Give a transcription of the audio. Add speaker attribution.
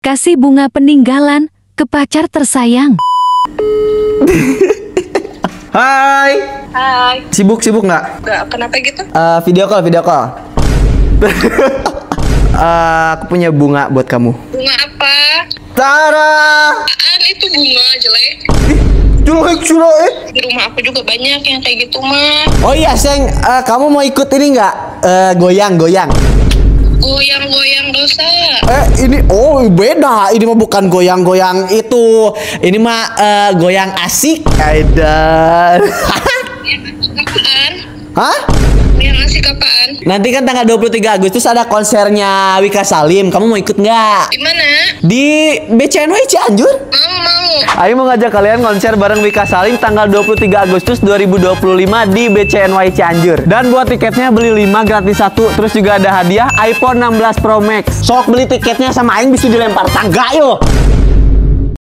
Speaker 1: Kasih bunga peninggalan ke pacar tersayang.
Speaker 2: Hai.
Speaker 3: Hai.
Speaker 2: Sibuk nggak?
Speaker 3: Nggak, kenapa gitu?
Speaker 2: Video call. Aku punya bunga buat kamu.
Speaker 3: Bunga apa?
Speaker 2: Tara.
Speaker 3: Apaan itu bunga jelek?
Speaker 2: Jelek.
Speaker 3: Di rumah aku juga banyak yang kayak gitu mah.
Speaker 2: Oh iya, Seng. Kamu mau ikut ini nggak? Goyang.
Speaker 3: Goyang dosa.
Speaker 2: Ini beda. Ini mah bukan goyang itu. Ini mah goyang asik. Aidan.
Speaker 3: Apaan?
Speaker 2: Hah?
Speaker 3: Yang asik apaan?
Speaker 2: Nanti kan tanggal 23 Agustus ada konsernya Wika Salim. Kamu mau ikut nggak?
Speaker 3: Di mana?
Speaker 2: Di BCNY Cianjur.
Speaker 3: Mau.
Speaker 2: Ayo mau ngajak kalian konser bareng Wika Salim tanggal 23 Agustus 2025 di BCNY Cianjur. Dan buat tiketnya beli 5 gratis 1. Terus juga ada hadiah iPhone 16 Pro Max. Sok beli tiketnya sama Aing bisa dilempar tangga yo.